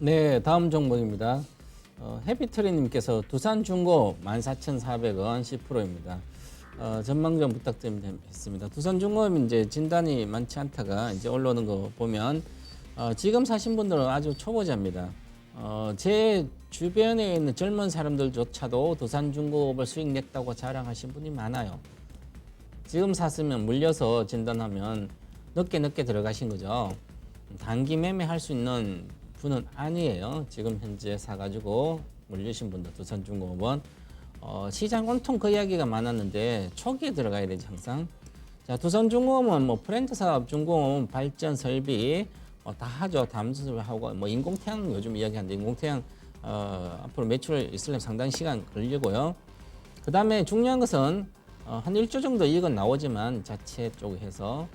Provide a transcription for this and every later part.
네, 다음 종목입니다. 해피트리님께서 두산중고 14,400원 10%입니다. 전망 좀 부탁드리겠습니다. 두산중공업이 이제 진단이 많지 않다가 이제 올라오는 거 보면 지금 사신 분들은 아주 초보자입니다. 제 주변에 있는 젊은 사람들조차도 두산중공업을 수익 냈다고 자랑하신 분이 많아요. 지금 샀으면 물려서 진단하면 늦게 들어가신 거죠. 단기 매매할 수 있는 분은 아니에요. 지금 현재 사가지고 물리신 분들 두산중공업은 시장 온통 그 이야기가 많았는데 초기에 들어가야 되지 항상. 자, 두산중공업은 뭐 프랜트 사업, 중공업, 발전 설비 다 하죠. 담수하고 뭐 인공태양 요즘 이야기하는데 인공태양 앞으로 매출 있으려면 상당히 시간 걸리고요. 그 다음에 중요한 것은 한 1조 정도 이익은 나오지만 자체 쪽에서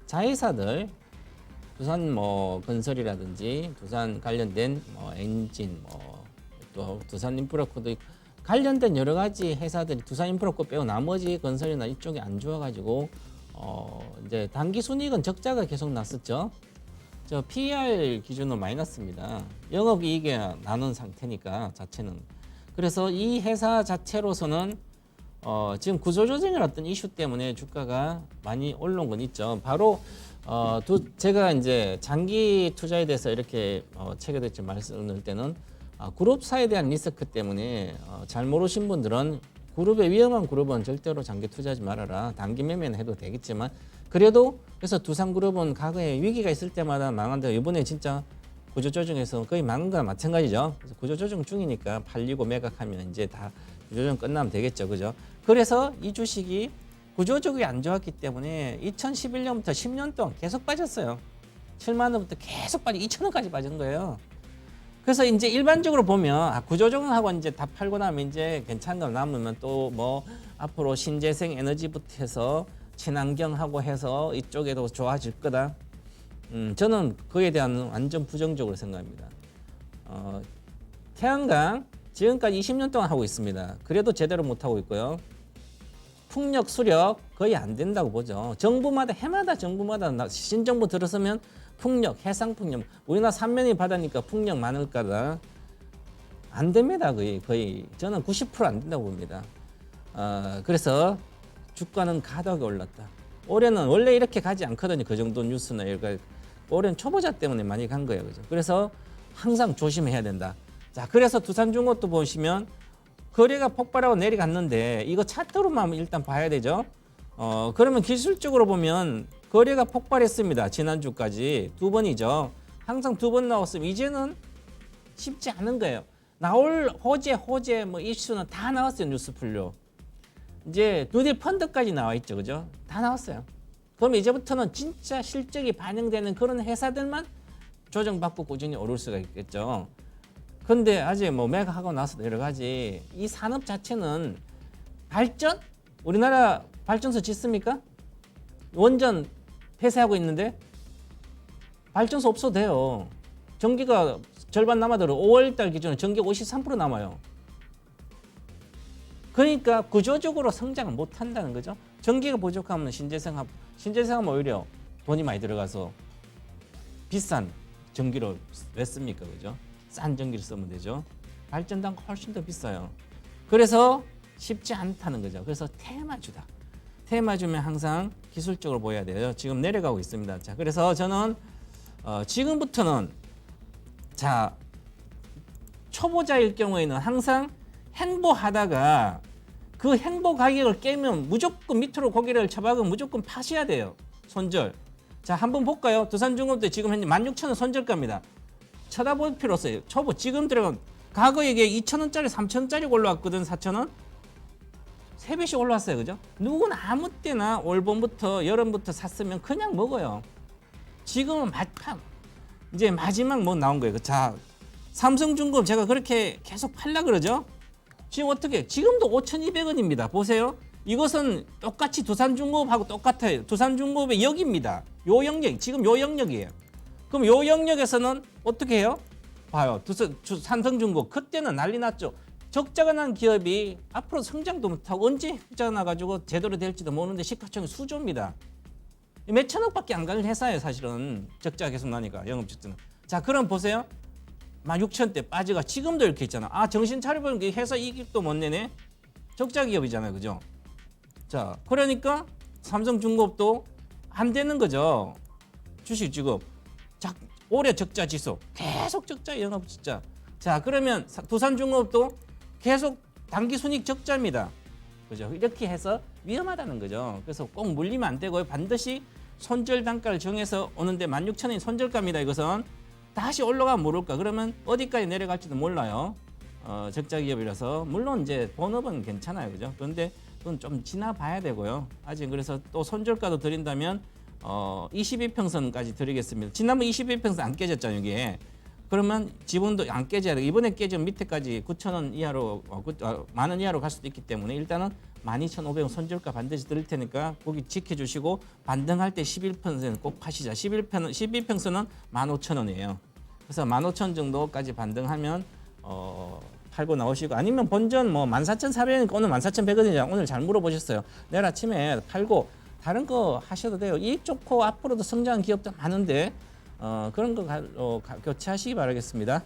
자회사들 두산 뭐 건설이라든지 두산 관련된 뭐 엔진 또 두산 인프라코도 관련된 여러 가지 회사들이 두산 인프라코 빼고 나머지 건설이나 이쪽이 안 좋아가지고 이제 단기 순이익은 적자가 계속 났었죠. 저 PER 기준으로 마이너스입니다. 영업이익에 나눈 상태니까 자체는. 그래서 이 회사 자체로서는 지금 구조조정이라는 어떤 이슈 때문에 주가가 많이 올라온 건 있죠. 바로 제가 이제 장기 투자에 대해서 이렇게 책에 대해 말씀을 드릴 때는 그룹사에 대한 리스크 때문에 잘 모르신 분들은 그룹의 위험한 그룹은 절대로 장기 투자하지 말아라. 단기 매매는 해도 되겠지만 그래도 그래서 두산그룹은 과거에 위기가 있을 때마다 망한데 이번에 진짜 구조조정에서 거의 망한 거랑 마찬가지죠. 그래서 구조조정 중이니까 팔리고 매각하면 이제 다 구조조정 끝나면 되겠죠, 그죠? 그래서 이 주식이 구조적이 안 좋았기 때문에 2011년부터 10년 동안 계속 빠졌어요. 7만 원부터 계속 빠지고 2천 원까지 빠진 거예요. 그래서 이제 일반적으로 보면 구조조정하고 이제 다 팔고 나면 이제 괜찮은 거 남으면 또 뭐 앞으로 신재생 에너지부터 해서 친환경하고 해서 이쪽에도 좋아질 거다. 저는 그에 대한 완전 부정적으로 생각합니다. 태양광 지금까지 20년 동안 하고 있습니다. 그래도 제대로 못 하고 있고요. 풍력, 수력 거의 안 된다고 보죠. 정부마다 해마다 정부마다 신정부 들어서면 풍력, 해상 풍력, 우리나라 삼면이 바다니까 풍력 많을 거다. 안 됩니다. 거의 저는 90%안 된다고 봅니다. 그래서 주가는 가덕이 올랐다. 올해는 원래 이렇게 가지 않거든요. 그 정도 뉴스나 이런 올해는 초보자 때문에 많이 간 거예요. 그죠? 그래서 항상 조심해야 된다. 자, 그래서 두산중공업도 보시면 거래가 폭발하고 내려갔는데 이거 차트로만 일단 봐야 되죠. 그러면 기술적으로 보면 거래가 폭발했습니다. 지난주까지 2번이죠. 항상 2번 나왔으면 이제는 쉽지 않은 거예요. 나올 호재 뭐 이슈는 다 나왔어요. 뉴스풀로. 이제 누디 펀드까지 나와 있죠. 그죠? 다 나왔어요. 그럼 이제부터는 진짜 실적이 반영되는 그런 회사들만 조정받고 꾸준히 오를 수가 있겠죠. 근데 아직 뭐 매각하고 나서 여러 가지 이 산업 자체는 발전? 우리나라 발전소 짓습니까? 원전 폐쇄하고 있는데 발전소 없어도 돼요. 전기가 절반 남아들어 5월달 기준으로 전기가 53% 남아요. 그러니까 구조적으로 성장을 못 한다는 거죠. 전기가 부족하면 신재생하면 오히려 돈이 많이 들어가서 비싼 전기를 왜 씁니까? 그죠? 싼 전기를 쓰면 되죠. 발전단가 훨씬 더 비싸요. 그래서 쉽지 않다는 거죠. 그래서 테마주다. 테마주면 항상 기술적으로 보여야 돼요. 지금 내려가고 있습니다. 자, 그래서 저는 지금부터는 자 초보자일 경우에는 항상 행보하다가 그 행보 가격을 깨면 무조건 밑으로 고개를 쳐박으면 무조건 파셔야 돼요. 손절. 자, 한번 볼까요? 두산중공업도 지금 현재 16,000원 손절가입니다. 쳐다볼 필요 없어요. 초보 지금 들어가면 과거에 이게 2,000원짜리 3,000원짜리 올라왔거든. 4,000원 3배씩 올라왔어요. 그죠? 누구나 아무 때나 올 봄부터 여름부터 샀으면 그냥 먹어요. 지금은 막판 이제 마지막 뭐 나온 거예요. 자, 삼성중공업 제가 그렇게 계속 팔라 그러죠. 지금 어떻게 지금도 5,200원입니다. 보세요. 이것은 똑같이 두산중공업하고 똑같아요. 두산중공업의 역입니다. 요 영역 지금 요 영역이에요. 그럼 요 영역에서는 어떻게 해요? 봐요. 삼성중공업 그때는 난리 났죠. 적자가 난 기업이 앞으로 성장도 못하고 언제 적자가 나가지고 제대로 될지도 모르는데 시가총액 수조입니다. 몇 천억밖에 안 가는 회사예요. 사실은 적자가 계속 나니까 영업적자는. 자, 그럼 보세요. 16,000대 빠져가 지금도 이렇게 있잖아. 아, 정신 차려보면 회사 이익도 못 내네. 적자 기업이잖아요, 그죠? 자, 그러니까 삼성중공업도 안 되는 거죠. 주식 지금 올해 적자 지수 계속 적자, 영업 적자. 자, 그러면 두산중공업도 계속 당기 순이익 적자입니다. 그죠? 이렇게 해서 위험하다는 거죠. 그래서 꼭 물리면 안 되고요. 반드시 손절 단가를 정해서 오는데 16,000원이 손절가입니다. 이것은 다시 올라가면 모를까. 그러면 어디까지 내려갈지도 몰라요. 적자 기업이라서 물론 이제 본업은 괜찮아요, 그죠? 그런데 그건 좀 지나봐야 되고요. 아직 그래서 또 손절가도 드린다면 22평선까지 드리겠습니다. 지난번 22평선 안 깨졌잖아요, 이게. 그러면 지분도 안 깨져야 돼. 이번에 깨지면 밑에까지 9,000원 이하로 10,000원 이하로 갈 수도 있기 때문에 일단은 12,500원 손절가 반드시 드릴 테니까 거기 지켜주시고 반등할 때 11평선 꼭 파시자. 12평선은 15,000원이에요. 그래서 15,000원 정도까지 반등하면 팔고 나오시고 아니면 본전 뭐 14,400원이니까 오늘 14,100원이냐 오늘 잘 물어보셨어요. 내일 아침에 팔고 다른 거 하셔도 돼요. 이익 좋고 앞으로도 성장한 기업도 많은데 그런 거 교체하시기 바라겠습니다.